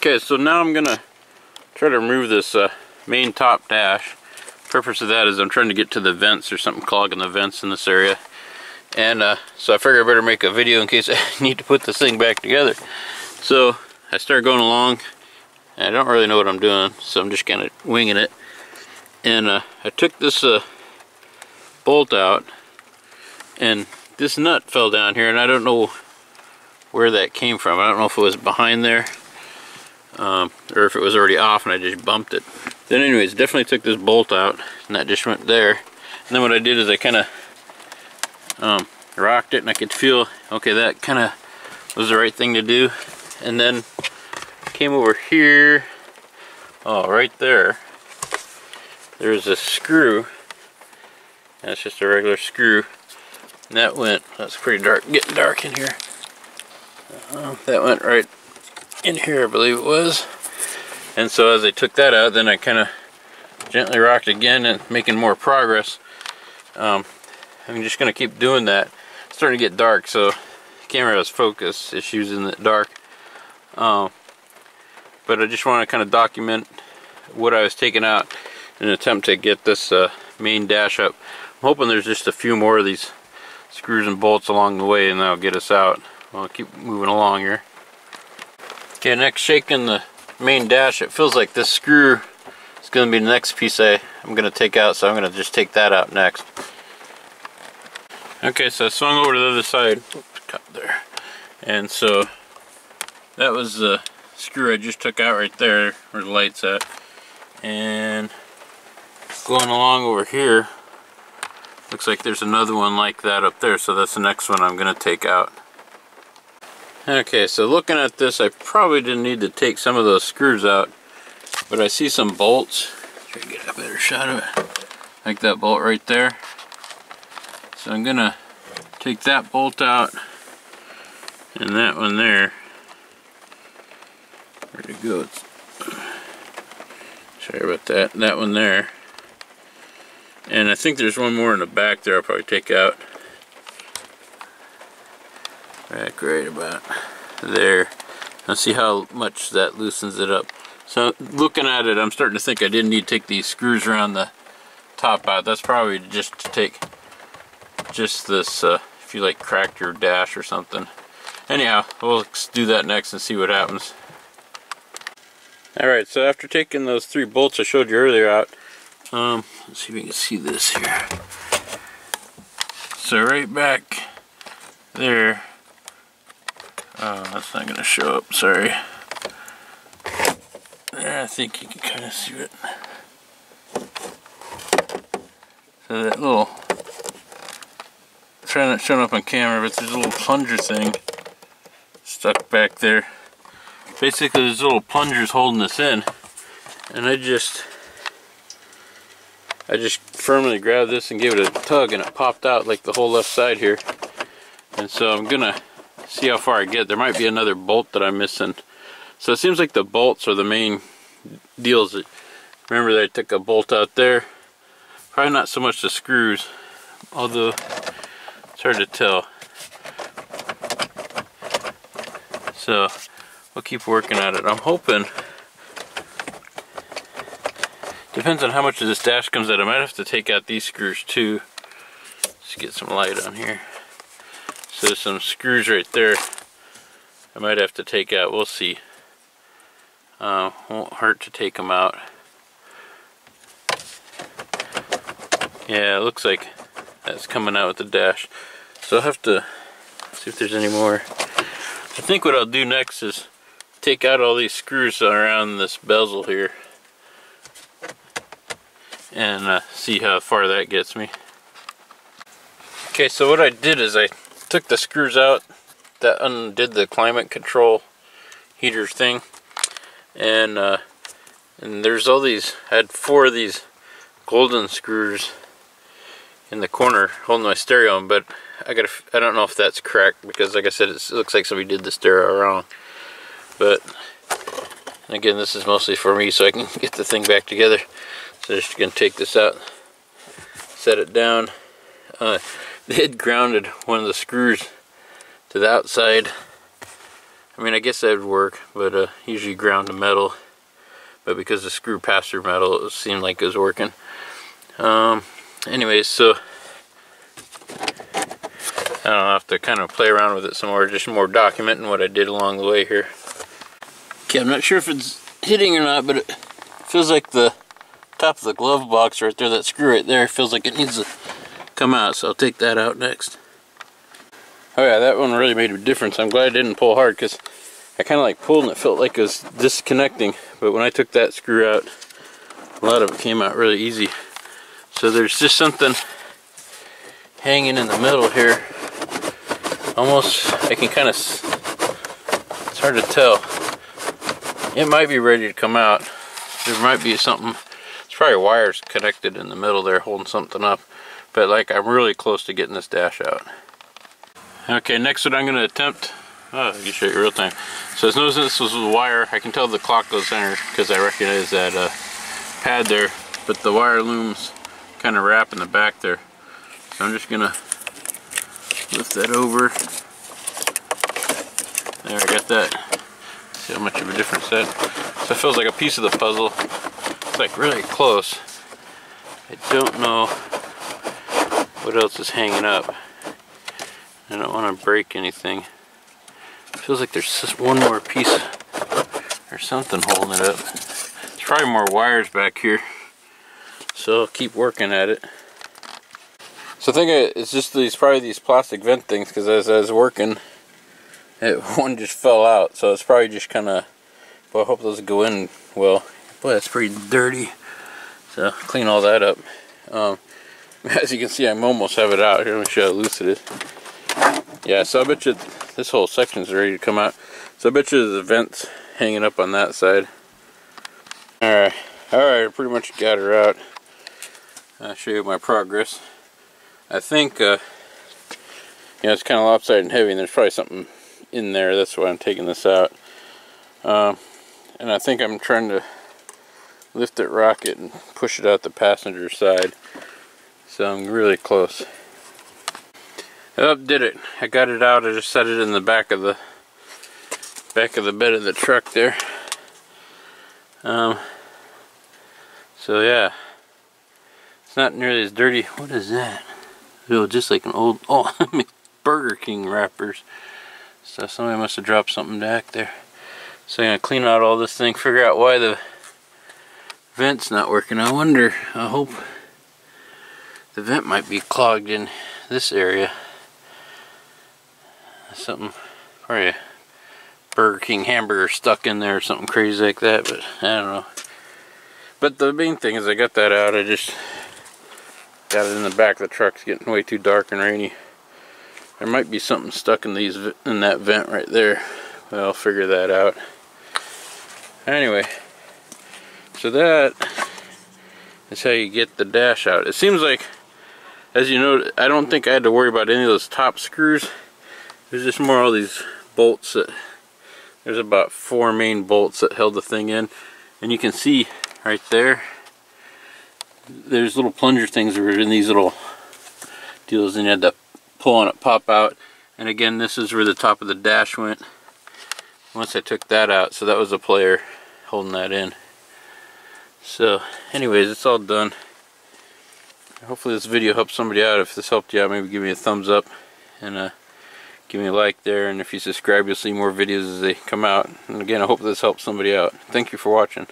Okay, so now I'm gonna try to remove this main top dash. Purpose of that is I'm trying to get to the vents or something clogging the vents in this area. And so I figured I better make a video in case I need to put this thing back together. So I started going along, and I don't really know what I'm doing, so I'm just kind of winging it. And I took this bolt out, and this nut fell down here, and I don't know where that came from. I don't know if it was behind there, or if it was already off and I just bumped it. Then anyways, definitely took this bolt out, and that just went there. And then what I did is I kind of rocked it, and I could feel, okay, that kind of was the right thing to do. And then came over here, oh, right there, there's a screw. That's just a regular screw. And that went, that's pretty dark, getting dark in here. That went right in here, I believe it was. And so as I took that out, then I kind of gently rocked again and making more progress. I'm just going to keep doing that. It's starting to get dark, so the camera has focus issues in the dark. But I just want to kind of document what I was taking out in an attempt to get this main dash up. I'm hoping there's just a few more of these screws and bolts along the way, and that'll get us out. I'll keep moving along here. Okay, next, shaking the main dash. It feels like this screw is going to be the next piece I'm going to take out, so I'm going to just take that out next. Okay, so I swung over to the other side. Oops, cut there. And so that was the screw I just took out right there where the light's at. And going along over here, looks like there's another one like that up there, so that's the next one I'm going to take out. Okay, so looking at this, I probably didn't need to take some of those screws out, but I see some bolts. Try to get a better shot of it. Like that bolt right there. So I'm gonna take that bolt out, and that one there. Where'd it go? Sorry about that. That one there. And I think there's one more in the back there I'll probably take out. Right about there. Now see how much that loosens it up. So looking at it, I'm starting to think I didn't need to take these screws around the top out. That's probably just to take just this, if you like cracked your dash or something. Anyhow, we'll do that next and see what happens. Alright, so after taking those 3 bolts I showed you earlier out, let's see if we can see this here. So right back there, that's not going to show up, sorry. There, I think you can kind of see it. So that little, trying not showing up on camera, but there's a little plunger thing stuck back there. Basically, there's little plungers holding this in, and I just firmly grabbed this and gave it a tug, and it popped out like the whole left side here. And so I'm gonna see how far I get. There might be another bolt that I'm missing. So it seems like the bolts are the main deals. Remember that I took a bolt out there. Probably not so much the screws, although it's hard to tell. So we'll keep working at it. I'm hoping, depends on how much of this dash comes out. I might have to take out these screws too. Let's get some light on here. So there's some screws right there I might have to take out. We'll see. Won't hurt to take them out. Yeah, it looks like that's coming out with the dash. So I'll have to see if there's any more. I think what I'll do next is take out all these screws around this bezel here and see how far that gets me. Okay, so what I did is I took the screws out that undid the climate control heater thing, and there's all these, I had 4 of these golden screws in the corner holding my stereo on, but I don't know if that's correct, because like I said, it looks like somebody did the stereo wrong. But again, this is mostly for me so I can get the thing back together. So just gonna take this out, set it down. They had grounded one of the screws to the outside. I mean, I guess that would work, but usually ground to metal. But because the screw passed through metal, it seemed like it was working. Anyways, so I don't know, I'll have to kind of play around with it some more, just more documenting what I did along the way here. Okay, I'm not sure if it's hitting or not, but it feels like the top of the glove box right there, that screw right there, feels like it needs to come out, so I'll take that out next. Oh yeah, that one really made a difference. I'm glad I didn't pull hard, because I kind of like pulled and it felt like it was disconnecting, but when I took that screw out, a lot of it came out really easy. So there's just something hanging in the middle here. Almost, I can kind of, it's hard to tell. It might be ready to come out. There might be something, it's probably wires connected in the middle there holding something up. But like, I'm really close to getting this dash out. Okay, next what I'm going to attempt, I can show you real time. So as noticing this was the wire, I can tell the clock goes in because I recognize that pad there, but the wire looms kind of wrap in the back there. So I'm just going to lift that over. There, I got that. See how much of a difference that. So it feels like a piece of the puzzle. It's like really close. I don't know what else is hanging up. I don't want to break anything. It feels like there's just one more piece or something holding it up. There's probably more wires back here, so I'll keep working at it. So I think it's just probably these plastic vent things, because as I was working, one just fell out. So it's probably just kind of, well, I hope those go in well. Boy, that's pretty dirty. So clean all that up. As you can see, I'm almost have it out. Here, let me show you how loose it is. Yeah, so I bet you this whole section's ready to come out. So I bet you the vent's hanging up on that side. Alright, I pretty much got her out. I'll show you my progress. I think, it's kind of lopsided and heavy, and there's probably something in there. That's why I'm taking this out. And I think I'm trying to lift it, rock it, and push it out the passenger side. So I'm really close. Oh, did it. I got it out. I just set it in the back of the bed of the truck there. So yeah, it's not nearly as dirty. What is that? Oh, just like an old, Burger King wrappers. So somebody must have dropped something back there. So I'm gonna clean out all this thing, figure out why the vent's not working. I hope the vent might be clogged in this area. Something, probably a Burger King hamburger stuck in there or something crazy like that, but I don't know. But the main thing is I got that out. I just got it in the back of the truck. It's getting way too dark and rainy. There might be something stuck in that vent right there, but I'll figure that out. Anyway, so that is how you get the dash out. It seems like, as you know, I don't think I had to worry about any of those top screws. There's just more all these bolts that, there's about 4 main bolts that held the thing in. And you can see right there, there's little plunger things that were in these little deals, and you had to pull on it, pop out. And again, this is where the top of the dash went once I took that out. So that was a player holding that in. So anyways, it's all done. Hopefully this video helps somebody out. If this helped you out, maybe give me a thumbs up and give me a like there, and if you subscribe, you'll see more videos as they come out. And again, I hope this helps somebody out. Thank you for watching.